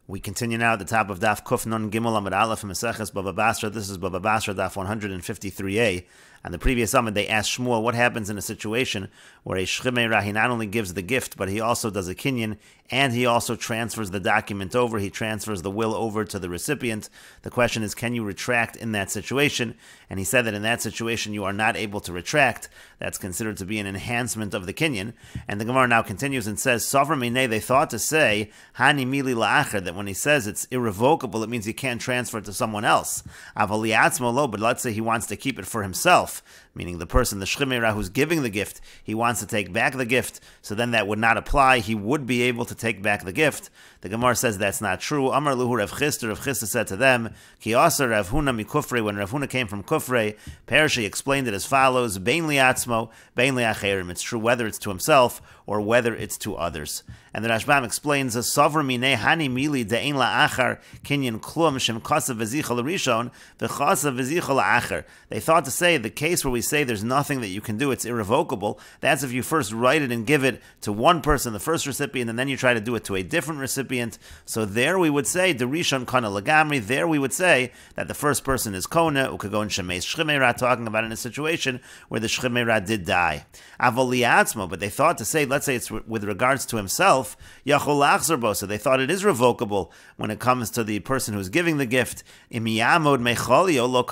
We continue now at the top of Daf Kuf Nun Gimel Amud Aleph Meseches Bava Basra. This is Bava Basra Daf 153a. On the previous Amud, they asked Shmuel what happens in a situation where a Shchimeirah, he not only gives the gift, but he also does a kinyan, and he also transfers the document over. He transfers the will over to the recipient. The question is, can you retract in that situation? And he said that in that situation, you are not able to retract. That's considered to be an enhancement of the kinyan. And the Gemara now continues and says, Sovra Minei, they thought to say, Hani Mili La'acher, that when he says it's irrevocable, it means you can't transfer it to someone else. Avali Atzmo Lo, but let's say he wants to keep it for himself, meaning the person, the Shchimeirah who's giving the gift, he wants to take back the gift, so then that would not apply. He would be able to take back the gift. The Gemara says that's not true. Amar Luhu Rav Chisda said to them, Ki Asa Rav Huna mi Kufrei, when Rav Huna came from Kufrei, Perishi explained it as follows, Bein liatzmo, bein liacherim. It's true whether it's to himself or whether it's to others. And the Rashbam explains, Sovra minei hani mili de'ein la'achar kinyan klum shem kasav v'zicha l'rishon v'chasav v'zicha la'achar. They thought to say the case where we say there's nothing that you can do, it's irrevocable, that's if you first write it and give it to one person, the first recipient, and then you try to do it to a different recipient. So there we would say, the rishon kana lagamri, there we would say that the first person is kona, ukagon shemeis shchimeirah, talking about in a situation where the shchimeirah did die. Avol liatzmo, but they thought to say, let's say it's with regards to himself, Yachol lachzor bo, so they thought it is revocable when it comes to the person who's giving the gift. Imiyamod mecholio lo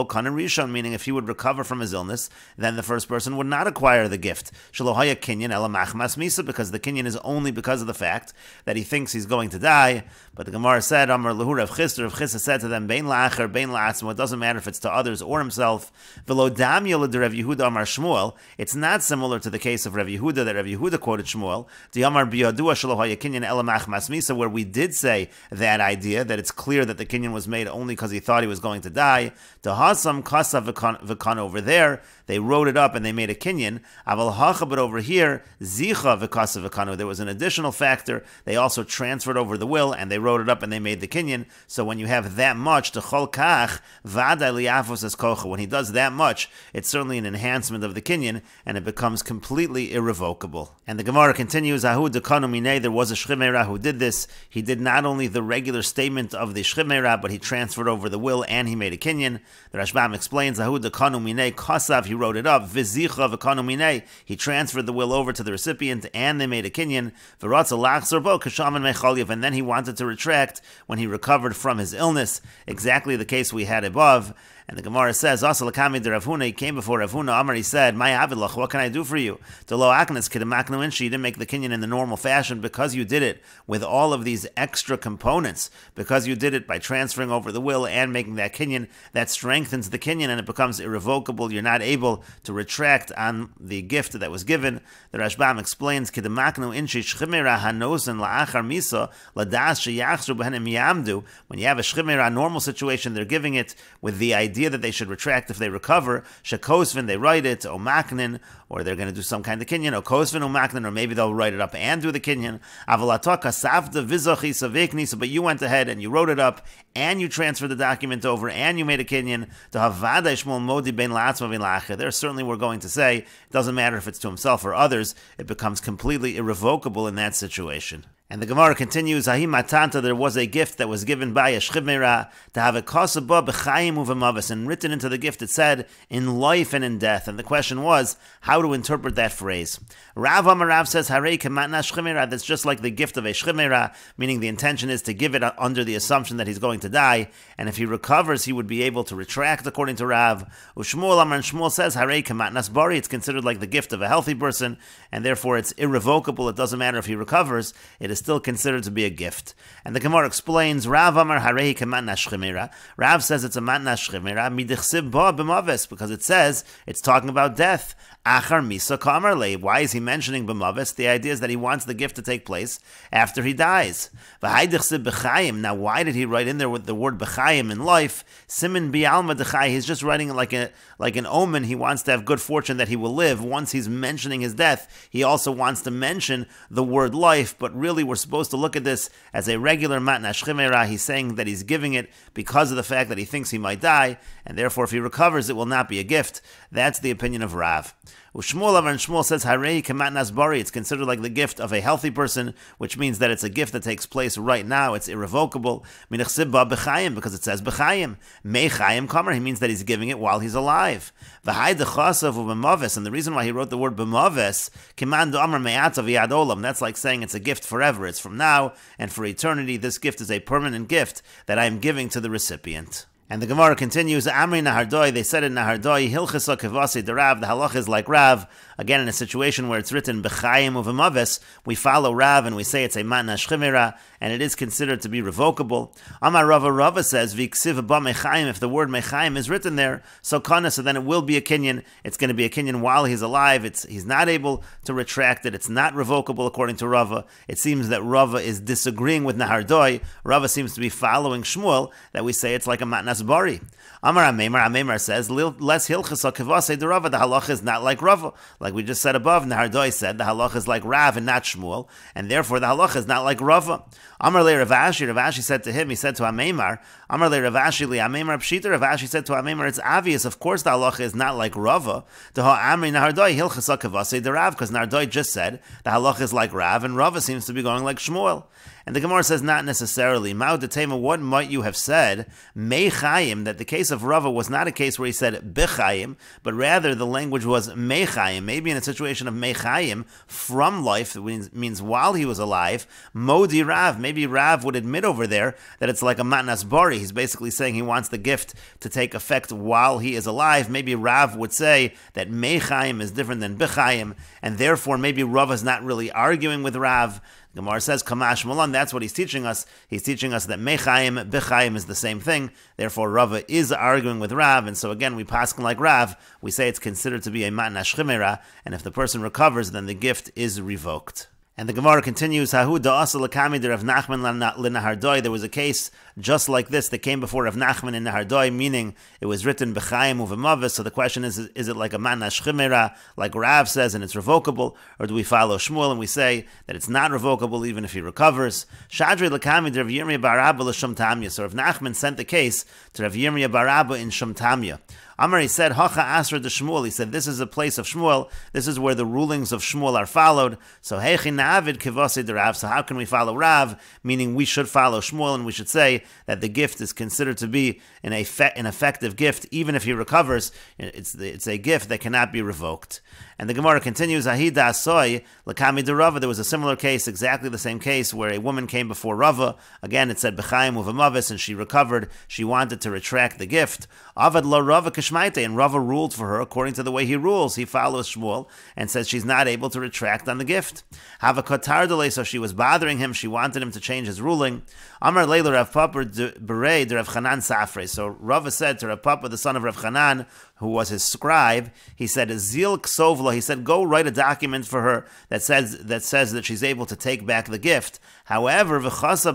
kana rishon, meaning if he would recover from his illness, then the first person would not acquire the gift. Shalohaya kinyan ela machmas misa, because the kinyan is only because of the fact that he thinks he's going to die. But the Gemara said, Amar Lehu Rav Chisda said to them, Bein la'acher, bein la'atzmo, it doesn't matter if it's to others or himself. V'lo damya l'Rav Yehuda Amar Shmuel, it's not similar to the case of Rav Yehuda that Rav Yehuda quoted Shmuel, the Amar biyadua shalohaya kinyan ela machmas misa, where we did say that idea, that it's clear that the kinyan was made only because he thought he was going to die. Dehasam kasa v'kan, over there, they wrote it up and they made a kinyan. Aval hacha, but over here, zicha v'kasa v'kanu, there was an additional factor. They also transferred over the will and they wrote it up and they made the kinyan. So when you have that much, techol kach v'adai liyafos es kocha, when he does that much, it's certainly an enhancement of the kinyan and it becomes completely irrevocable. And the Gemara continues, Ahu dekanu minei, there was a shchimeirah who did this. He did not only the regular statement of the shchimeirah, but he transferred over the will and he made a kinyan. The Rashbam explains, Ahu dekanu minei kasav, he wrote it up, v'zicha v'kanu minei, he transferred the will over to the recipient and they made a kinyan. V'ratza lachzor bo kashaman mecholyev, and then he wanted to retract when he recovered from his illness, exactly the case we had above. And the Gemara says, Asa l'kami de Rav Huna, he came before Rav Huna, Amar, he said, My avidlach, what can I do for you? To lo aknes kidemaknu inshi, you didn't make the kinyan in the normal fashion because you did it with all of these extra components, because you did it by transferring over the will and making that kinyan, that strengthens the kinyan and it becomes irrevocable. You're not able to retract on the gift that was given. The Rashbam explains, kidemaknu inshi shchimeirah hanosen la'achar misa ladas sheyachzru behenim yamdu. When you have a shchimeirah normal situation, they're giving it with the idea that they should retract if they recover. Shekosvin, they write it, o maknin, or they're going to do some kind of kinyan, o kosvin o maknin, or maybe they'll write it up and do the kinyan. Avalataka savda vizochi saveknisa, but you went ahead and you wrote it up and you transferred the document over and you made a kinyan. To havada shmol modi ben la'atzma ben la'acher. There certainly we're going to say it doesn't matter if it's to himself or others, it becomes completely irrevocable in that situation. And the Gemara continues, Ahi matanta, there was a gift that was given by a shchimeirah to have a kasaba b'chayim uv'mavis, and written into the gift it said, in life and in death. And the question was, how to interpret that phrase. Rav Amar Rav says, Harei kematna shchimeirah, that's just like the gift of a shchimeirah, meaning the intention is to give it under the assumption that he's going to die, and if he recovers, he would be able to retract, according to Rav. Ushmuel Amar, and Shmuel says, Harei kematnas bari, it's considered like the gift of a healthy person, and therefore it's irrevocable, it doesn't matter if he recovers, it is still considered to be a gift. And the Gemara explains, Rav Amar Harehi Kamatna Shchimeirah. Rav says it's a Matna Shchimeirah, Midichsib Ba B'maves, because it says it's talking about death. Achar Misa Kamarle. Why is he mentioning B'maves? The idea is that he wants the gift to take place after he dies. V'haidichsib B'chayim. Now, why did he write in there with the word B'chayim in life? Simin Bi'alma D'chai. He's just writing it like an omen. He wants to have good fortune that he will live. Once he's mentioning his death, he also wants to mention the word life, but really we're we're supposed to look at this as a regular matna shchimera. He's saying that he's giving it because of the fact that he thinks he might die, and therefore if he recovers, it will not be a gift. That's the opinion of Rav. Shmuel says, Harei kematnas bari, it's considered like the gift of a healthy person, which means that it's a gift that takes place right now, it's irrevocable. Because it says b'chayim. Mechayim kamer, he means that he's giving it while he's alive. V'hai dechasav u'b'maves, and the reason why he wrote the word b'maves, kiman d'amar me'atav yad olam, that's like saying it's a gift forever, it's from now and for eternity. This gift is a permanent gift that I am giving to the recipient. And the Gemara continues, Amri Nahardoi, they said in Nahardoi, Hilchasa Kivasi Derav, the halach is like Rav. Again, in a situation where it's written B'chayim Uv'maves, we follow Rav and we say it's a matna shchimera, and it is considered to be revocable. Amar Rava says, V'ksiv ba mechayim, if the word mechayim is written there, so then it will be a kinyan. It's going to be a kinyan while he's alive. He's not able to retract it. It's not revocable according to Rava. It seems that Rava is disagreeing with Nahardoi. Rava seems to be following Shmuel, that we say it's like a matnas bari. Amar Amemar says, less hilchasa kivase de Rava, the halach is not like Rava. Like we just said above, Nahardoi said the halach is like Rav and not Shmuel, and therefore the halach is not like Rava. Amar le Rav Ashi said to him, he said to Amemar, Amar le Rav Ashi li Amemar pshita, Rav Ashi said to Amemar, it's obvious, of course the halacha is not like Rava. Deha Amri Nahardoi hilchasa kivase de Rav, because Nahardoi just said the halacha is like Rav, and Rava seems to be going like Shmuel. And the Gemara says, not necessarily. Ma'u detema, what might you have said? Mechayim, that the case of Rava was not a case where he said bechayim, but rather the language was mechayim. Maybe in a situation of mechayim, from life, it means while he was alive. Modi Rav, maybe Rav would admit over there that it's like a matnas bari. He's basically saying he wants the gift to take effect while he is alive. Maybe Rav would say that mechayim is different than bechayim, and therefore maybe Rav is not really arguing with Rav. Gemara says, Kamash Malan, that's what he's teaching us. He's teaching us that Mechayim, Bechayim is the same thing. Therefore, Rava is arguing with Rav, and so again, we paskin like Rav. We say it's considered to be a matna shchimera, and if the person recovers, then the gift is revoked. And the Gemara continues, Hahu da'asa l'kami de Rav Nachman l'Nahardoi. There was a case just like this that came before Rav Nachman in Nahardoi, meaning it was written b'chayim uv'mavis. So the question is it like a matna shchimera, like Rav says, and it's revocable, or do we follow Shmuel and we say that it's not revocable even if he recovers? Shadri l'kami de Rav Yirmiyah bar Abba l'Shum Tamya. So Rav Nachman sent the case to Rav Yirmiyah bar Abba in Shum Tamya. Amar, he said, Hacha Asra de Shmuel. He said, this is a place of Shmuel. This is where the rulings of Shmuel are followed. So, Heichi Na'avid Kivase de Rav. So how can we follow Rav? Meaning we should follow Shmuel, and we should say that the gift is considered to be an effective gift, even if he recovers. It's a gift that cannot be revoked. And the Gemara continues, Ahida Asoy, Lakami de Rava. There was a similar case, exactly the same case, where a woman came before Rava. Again, it said B'chaim Uvamavis, and she recovered. She wanted to retract the gift. Avad la Rava Kishmaite, and Rava ruled for her according to the way he rules. He follows Shmuel and says she's not able to retract on the gift. Hava Kotar Dele, so she was bothering him. She wanted him to change his ruling. Amar Leila Rav Papa Berei de Rav Chanan Safre. So Rava said to Rav Papa, the son of Rav Chanan, who was his scribe, he said, Zil Ksovla, he said, go write a document for her that says that she's able to take back the gift. However, put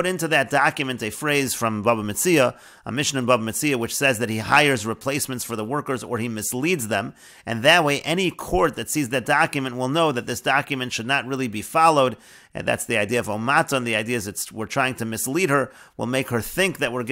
into that document a phrase from Babba Metzia, a mission in Babba Metzia, which says that he hires replacements for the workers or he misleads them, and that way any court that sees that document will know that this document should not really be followed. And that's the idea of omatan. The idea is we're trying to mislead her. We'll make her think that we're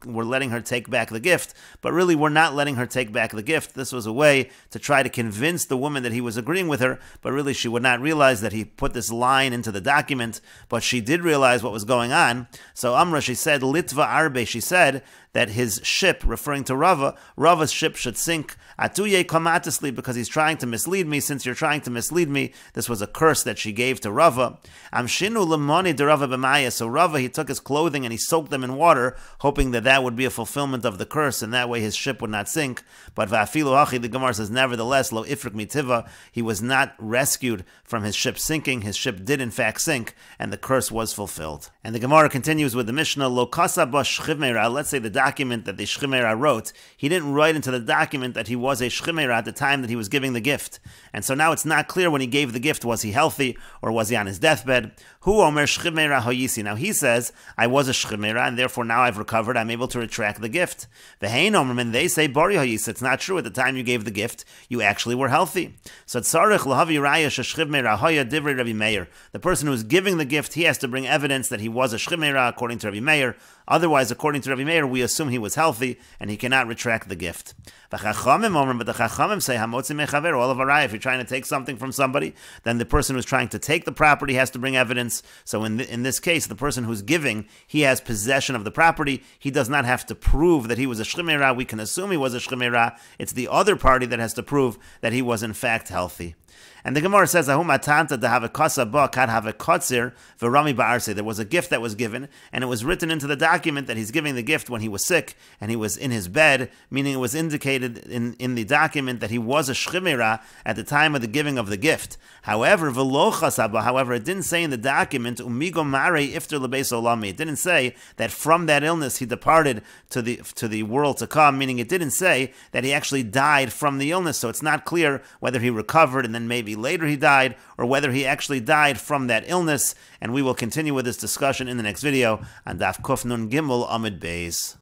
letting her take back the gift, but really we're not letting her take back the gift. This was a way to try to convince the woman that he was agreeing with her, but really she would not realize that he put this line into the document, but she did realize what was going on. So Amra, she said, Litva Arbe, she said that his ship, referring to Rava's ship should sink atuye kamatisli, because he's trying to mislead me. Since you're trying to mislead me, this was a curse that she gave to Rava. Amshinu lemoni de Rava b'maya. So Rava, he took his clothing and he soaked them in water, hoping that that would be a fulfillment of the curse, and that way his ship would not sink. But va'afilu hachi, the Gemara says, nevertheless, lo ifrik mitiva, he was not rescued from his ship sinking. His ship did in fact sink, and the curse was fulfilled. And the Gemara continues with the Mishnah, lo kasa ba shchimera. Let's say the document that the shchimera wrote, he didn't write into the document that he was a shchimera at the time that he was giving the gift. And so now it's not clear when he gave the gift, was he healthy or was he on his deathbed. Hu omer shchimera hoyisi. Now he says, I was a shchimera, and therefore now I've recovered, I'm able to retract the gift. V'hein omerman, they say, bari hoyisi. It's not true. At the time you gave the gift, you actually were healthy. So tzarich lahavi raya shechchimera hoya divrei Rabbi Meir. The person who is giving the gift, he has to bring evidence that he was a shchimera, according to Rabbi Meir. Otherwise, according to Rabbi Meir, we assume he was healthy, and he cannot retract the gift. But the Chachamim say, all of a raya, if you're trying to take something from somebody, then the person who's trying to take the property has to bring evidence. So in this case, the person who's giving, he has possession of the property. He does not have to prove that he was a shchimera. We can assume he was a shchimera. It's the other party that has to prove that he was in fact healthy. And the Gemara says, there was a gift that was given, and it was written into the document that he's giving the gift when he was sick, and he was in his bed, meaning it was indicated in the document that he was a shchimera at the time of the giving of the gift. However, it didn't say in the document, it didn't say that from that illness he departed to the world to come, meaning it didn't say that he actually died from the illness, so it's not clear whether he recovered and then maybe later he died, or whether he actually died from that illness. And we will continue with this discussion in the next video on Daf Nun Gimel Amud Beis.